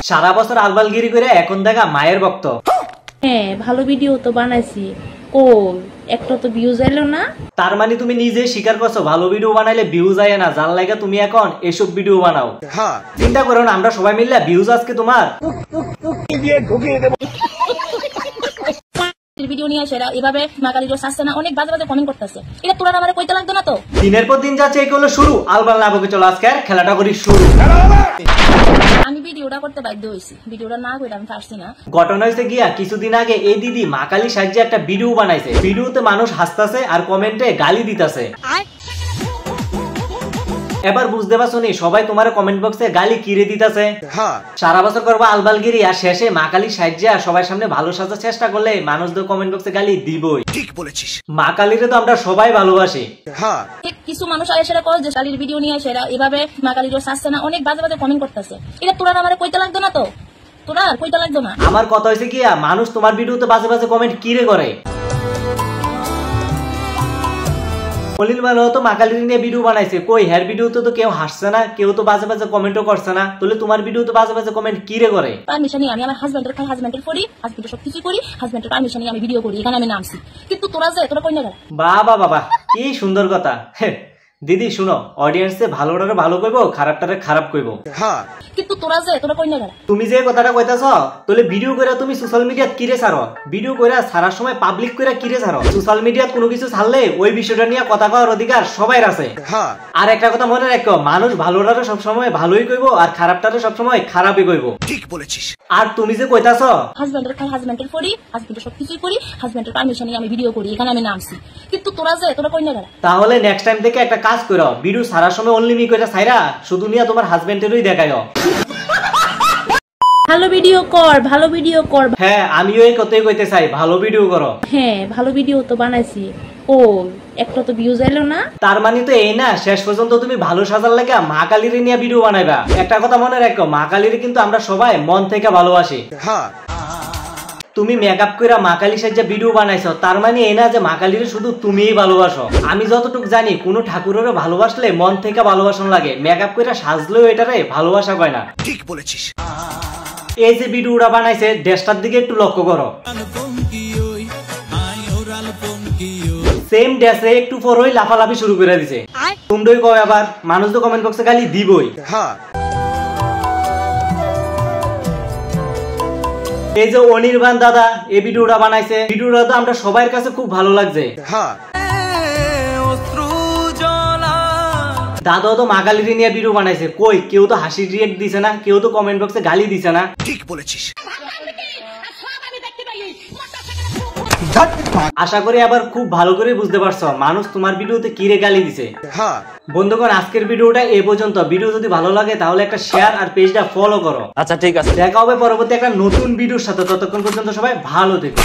সারা বছর আলবালগিরি করে এখন দেখা মায়ের ভক্ত। হ্যাঁ ভালো ভিডিও তো বানাইছি, ও একটা তো ভিউজ এলো না। তার মানে তুমি নিজে স্বীকার করছো ভালো ভিডিও বানাইলে ভিউজ আয় না, যার লাগে তুমি এখন এসব ভিডিও বানাও। চিন্তা করো না, আমরা সবাই মিললে ভিউজ আজকে তোমার ভিডিও নিয়ে আসে এভাবে মাকালির আসছে না, অনেক বাজে বাজে কমেন্ট করতেছে। এটা তোরা আমারে কইতে লাগতো না তো? দিনের পর দিন যাচ্ছে এই হলো শুরু। আলবাল না বকে চলো আজকে আর খেলাটা করি শুরু। আমি ভিডিওটা করতে বাধ্য হইছি, ভিডিওটা না কইলে আমি পারছি না। ঘটনা হয়েছে গিয়া কিছুদিন আগে এই দিদি মা কালী সাহায্যে একটা ভিডিও বানাইছে। ভিডিওতে মানুষ হাসতেছে আর কমেন্টে গালি দিতেছে। এবার বুঝতে পারছো নি সবাই তোমার কমেন্ট বক্সে গালি কিরে দিতেছে। সারা বছর করবো আলবালগিরি আর শেষে মা কালী সাহায্যে সবার সামনে ভালো সাজার চেষ্টা করলে মানুষদের কমেন্ট বক্সে গালি দিবই। ঠিক বলেছিস, মা কালীরে তো আমরা সবাই ভালোবাসি। কিছু মানুষ আয়েছে কল যে শালির ভিডিও নিয়ে আসে এভাবে মাকালির আসছে না, অনেক বাজে বাজে কমেন্ট করতেছে। এটা তোরা আমারে কইতে লাগতো না তো? তোরা আর কইতে লাগতো না। আমার কথা হয়েছে কি মানুষ তোমার ভিডিওতে বাজে বাজে কমেন্ট কিরে করে। অলিল মাল তো মাকালির নিয়ে ভিডিও বানাইছে, কই হের ভিডিওতে তো কেউ হাসছে না, কেউ তো বাজে বাজে কমেন্টও করছে না, তাহলে তোমার ভিডিওতে বাজে বাজে কমেন্ট কিরে করে? পারমিশন নিয়ে আমি আমার হাজবেন্ডের খাই, হাজবেন্ডের করি, হাজবেন্ডের সবকিছু করি, হাজবেন্ডের পারমিশন নিয়ে আমি ভিডিও করি, এখানে আমি নামছি। কিন্তু তোরা কই না? বাবা বাবা কি সুন্দর কথা। দিদি শুনো, অডিয়েন্সে ভালোটারে ভালো কইবো, খারাপটারে খারাপ কইবো। কিন্তু তোরা কই না? তুমি যে কথাটা কইতাছ, তাহলে ভিডিও কইরা তুমি সোশ্যাল মিডিয়াত কিরে ছাড়ো? ভিডিও কইরা ছাড়ার সময় পাবলিক কইরা কিরে ছাড়ো? সোশ্যাল মিডিয়াত কোনো কিছু ছাড়লে ওই বিষয়টা নিয়ে কথা কওয়ার অধিকার সবার আছে। আর একটা কথা মনে রাখো, মানুষ ভালোটারে সবসময় ভালোই কইবো আর খারাপটারে সবসময় খারাপই কইবো। ঠিক বলেছিস। আর তুমি যে কইতাছ হাজবেন্ডের খাই, হাজবেন্ডের করি, হাজবেন্ডের সবকিছুই করি, হাজবেন্ডের পারমিশন নিয়ে আমি ভিডিও করি, এখানে আমি নামছি। কিন্তু তোরা কই না? তাহলে নেক্সট টাইম থেকে একটা কাজ করো, ভিডিও ছাড়ার সময় অনলি মি কইরা ছাইরা শুধু নিয়া তোমার হাজবেন্ডেরই দেখায়ও। ভালো ভিডিও কর, ভালো ভিডিও কর। হ্যাঁ আমিও এই কথাই কইতে চাই, ভালো ভিডিও করো। হ্যাঁ ভালো ভিডিও তো বানাইছি, ও একটা তো ভিউজ এলো না। তার মানে তো এই না শেষ পর্যন্ত তুমি ভালো সাজার লাগে মা কালীর নিয়ে ভিডিও বানাইবা। একটা কথা মনে রাখো, মা কালীর কিন্তু আমরা সবাই মন থেকে ভালোবাসি। তুমি মেকআপ কইরা মা কালী সাহায্যে ভিডিও বানাইছো, তার মানে এই না যে মা কালীর শুধু তুমিই ভালোবাসো। আমি যতটুকু জানি কোনো ঠাকুরেরও ভালোবাসলে মন থেকে ভালোবাসন লাগে, মেকআপ কইরা সাজলেও এটারে ভালোবাসা কয় না। ঠিক বলেছিস। এই যে ভিডিওটা বানাইছে দেশটার দিকে একটু লক্ষ্য করো, সেম ড্রেসে একটু পরই লাফালাফি শুরু করে দিছে। তোমরাই কয় আবার, মানুষ তো কমেন্ট বক্সে গালি দিবই। এই যে অনির্বাণ দাদা এই ভিডিওটা বানাইছে, ভিডিওটা তো আমরা সবার কাছে খুব ভালো লাগছে। দাদা তো মা কালীর নিয়ে ভিডিও বানাইছে, কই কেউ তো হাসির রিয়েক্ট দিছে না, কেউ তো কমেন্ট বক্সে গালি দিছে না। ঠিক বলেছিস। আশা করি আবার খুব ভালো করে বুঝতে পারছো মানুষ তোমার ভিডিওতে কি রে গালি দিছে। বন্ধুগণ আজকের ভিডিওটা এই পর্যন্ত। ভিডিও যদি ভালো লাগে তাহলে একটা শেয়ার আর পেজটা ফলো করো। আচ্ছা ঠিক আছে, দেখা হবে পরবর্তী একটা নতুন ভিডিওর সাথে। ততক্ষণ পর্যন্ত সবাই ভালো থেকো।